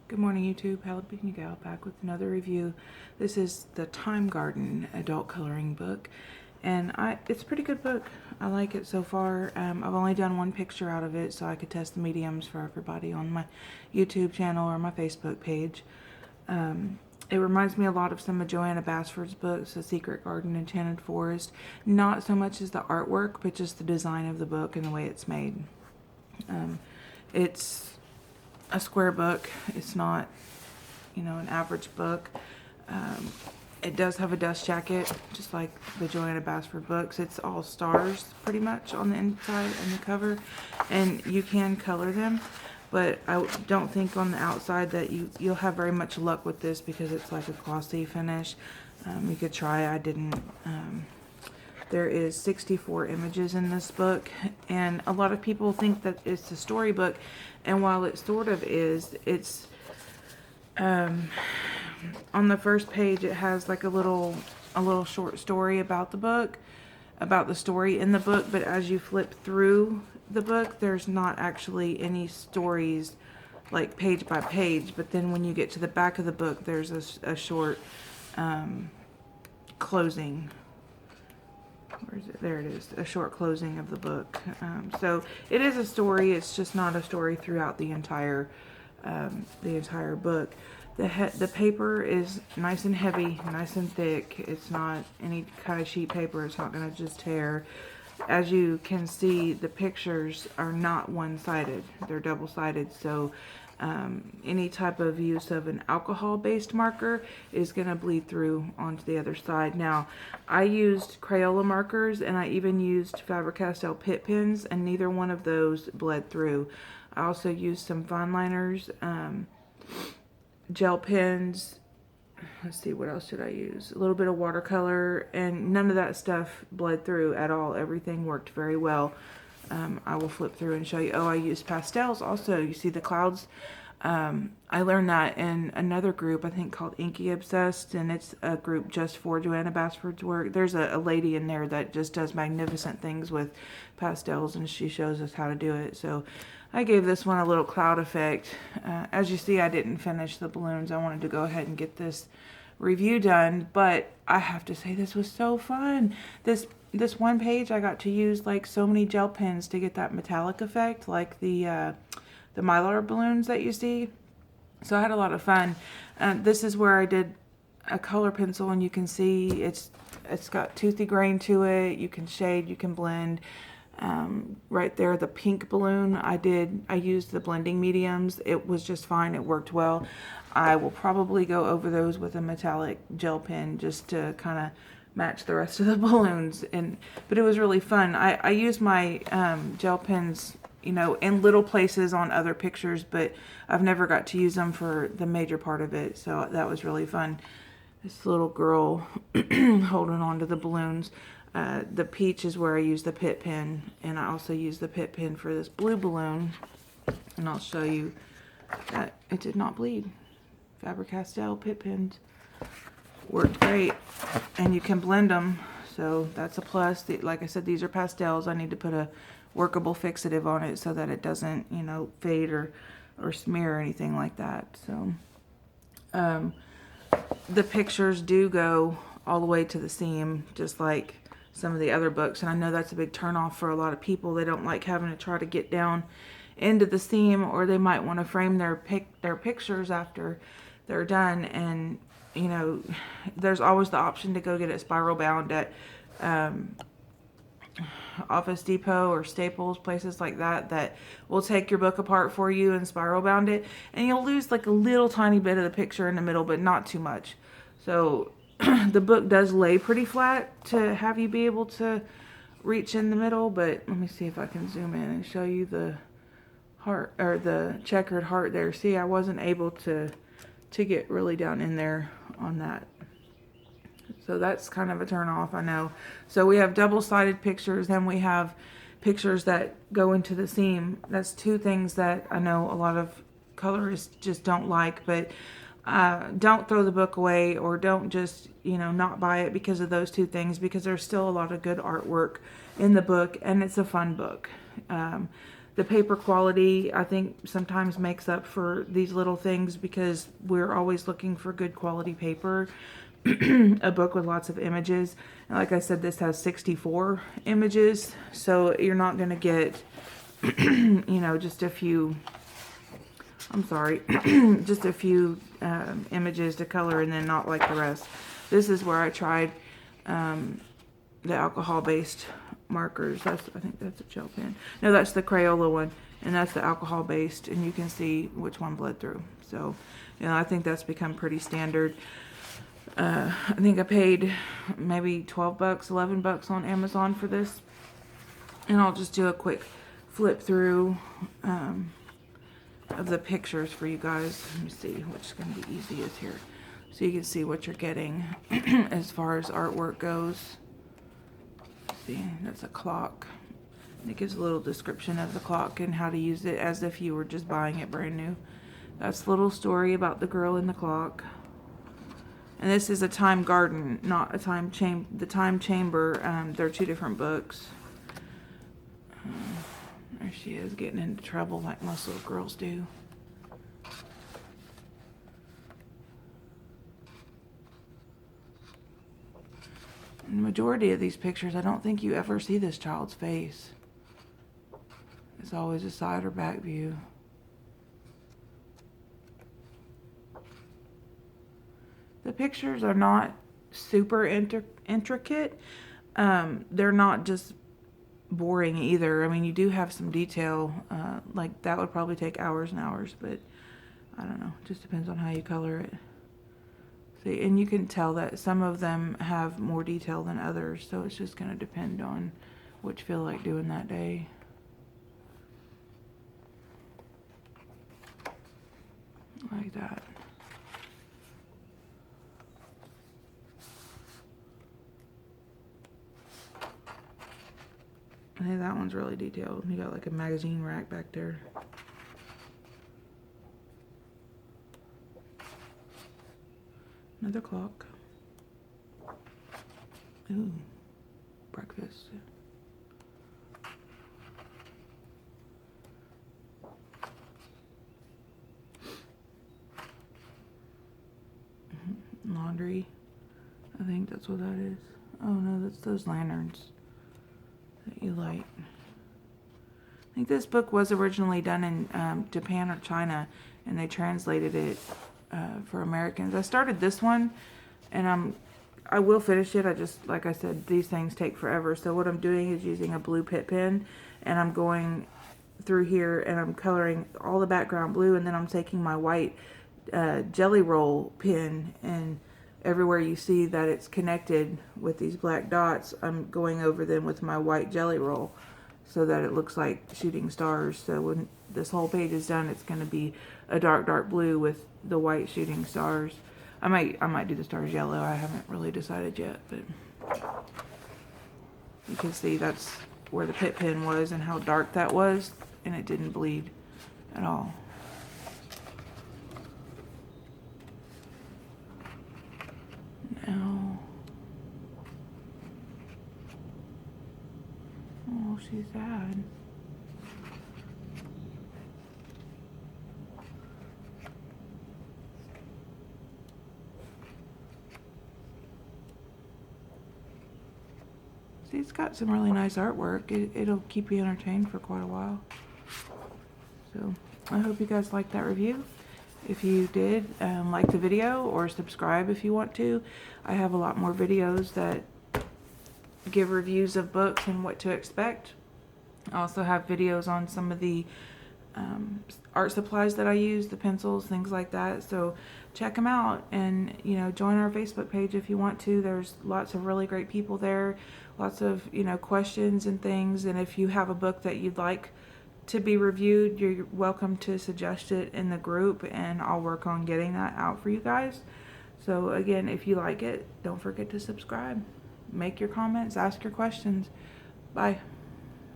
Good morning, YouTube. Jalapeno Gal back with another review. This is the Time Garden adult coloring book, and it's a pretty good book. I like it so far. I've only done one picture out of it, so I could test the mediums for everybody on my YouTube channel or my Facebook page. It reminds me a lot of some of Joanna Basford's books, The Secret Garden, Enchanted Forest. Not so much as the artwork, but just the design of the book and the way it's made. It's a square book. It's not, an average book. It does have a dust jacket, just like the Joanna Basford books. It's all stars pretty much on the inside and the cover, and you can color them, but I don't think on the outside that you'll have very much luck with this because it's like a glossy finish. You could try. I didn't. There is 64 images in this book, and a lot of people think that it's a storybook, and while it sort of is, it's on the first page it has like a little short story about the book, about the story in the book, but as you flip through the book, there's not actually any stories like page by page, but then when you get to the back of the book, there's a short closing. Where is it? There it is. A short closing of the book. So it is a story. It's just not a story throughout the entire book. The paper is nice and heavy, nice and thick. It's not any kind of sheet paper. It's not going to just tear. As you can see, the pictures are not one-sided. They're double-sided. So any type of use of an alcohol-based marker is going to bleed through onto the other side. Now, I used Crayola markers, and I even used Faber-Castell Pitt pens, and neither one of those bled through. I also used some fine liners, gel pens. Let's see, what else did I use? A little bit of watercolor, and none of that stuff bled through at all. Everything worked very well. I will flip through and show you. Oh, I used pastels also. You see the clouds? I learned that in another group, I think called Inky Obsessed, and it's a group just for Joanna Basford's work. There's a lady in there that just does magnificent things with pastels, and she shows us how to do it. So I gave this one a little cloud effect. As you see, I didn't finish the balloons. I wanted to go ahead and get this review done, but I have to say this was so fun. This one page I got to use like so many gel pens to get that metallic effect, like the Mylar balloons that you see. So I had a lot of fun. This is where I did a color pencil, and you can see it's got toothy grain to it. You can shade, you can blend. Right there, the pink balloon, I used the blending mediums. It was just fine. It worked well. I will probably go over those with a metallic gel pen just to kind of match the rest of the balloons. But it was really fun. I used my gel pens, in little places on other pictures, but I've never got to use them for the major part of it. So that was really fun. This little girl holding on to the balloons. The peach is where I use the Pitt pen, and I also use the Pitt pen for this blue balloon, and I'll show you that it did not bleed. Faber-Castell Pitt pens worked great, and you can blend them, so that's a plus. Like I said, these are pastels. I need to put a workable fixative on it so that it doesn't, fade or smear or anything like that. So the pictures do go all the way to the seam, just like some of the other books, and I know that's a big turnoff for a lot of people. They don't like having to try to get down into the seam, or they might want to frame their pictures after they're done, and there's always the option to go get it spiral bound at Office Depot or Staples, places like that will take your book apart for you and spiral bound it, and you'll lose like a little tiny bit of the picture in the middle, but not too much. So the book does lay pretty flat to have you be able to reach in the middle, but let me see if I can zoom in and show you the heart, or the checkered heart there. See, I wasn't able to get really down in there on that. So that's kind of a turn off, I know. So we have double-sided pictures, then we have pictures that go into the seam. That's two things that I know a lot of colorists just don't like, but don't throw the book away, or don't just, not buy it because of those two things, because there's still a lot of good artwork in the book, and it's a fun book. the paper quality, I think, sometimes makes up for these little things, because we're always looking for good quality paper. A book with lots of images. And like I said, this has 64 images, so you're not going to get, you know, just a few, I'm sorry, just a few images to color and then not like the rest. This is where I tried the alcohol-based markers. I think that's a gel pen. No, that's the Crayola one, and that's the alcohol-based, and you can see which one bled through. So, you know, I think that's become pretty standard. I think I paid maybe 12 bucks, 11 bucks on Amazon for this. And I'll just do a quick flip through of the pictures for you guys. Let me see which is going to be easiest here, so you can see what you're getting as far as artwork goes. See, that's a clock. It gives a little description of the clock and how to use it as if you were just buying it brand new. That's a little story about the girl in the clock. And this is a Time Garden, not a Time Chamber. The Time Chamber, they're two different books. There she is, getting into trouble like most little girls do. In the majority of these pictures, I don't think you ever see this child's face. It's always a side or back view. The pictures are not super intricate. They're not just boring either. I mean, you do have some detail. Like that would probably take hours and hours, but I don't know. It just depends on how you color it. See, and you can tell that some of them have more detail than others, so it's just going to depend on what you feel like doing that day. Like that. I think that one's really detailed. You got like a magazine rack back there. Another clock. Ooh, breakfast. Laundry. I think that's what that is. Oh no, that's those lanterns that you light. I think this book was originally done in Japan or China, and they translated it for Americans. I started this one, and I will finish it. I just, like I said, these things take forever. So what I'm doing is using a blue Pitt pen, and I'm going through here and I'm coloring all the background blue, and then I'm taking my white jelly roll pen, and everywhere you see that it's connected with these black dots, I'm going over them with my white jelly roll so that it looks like shooting stars. So when this whole page is done, it's going to be a dark blue with the white shooting stars. I might do the stars yellow. I haven't really decided yet, but you can see that's where the Pitt pen was and how dark that was, and it didn't bleed at all. Now, oh, she's sad. See, it's got some really nice artwork. It'll keep you entertained for quite a while. So, I hope you guys liked that review. If you did, like the video or subscribe if you want to. I have a lot more videos that give reviews of books and what to expect. I also have videos on some of the art supplies that I use, the pencils, things like that. So check them out, and join our Facebook page if you want to. There's lots of really great people there, lots of questions and things. And if you have a book that you'd like to be reviewed, you're welcome to suggest it in the group, and I'll work on getting that out for you guys. So again, if you like it, don't forget to subscribe, make your comments, ask your questions. Bye.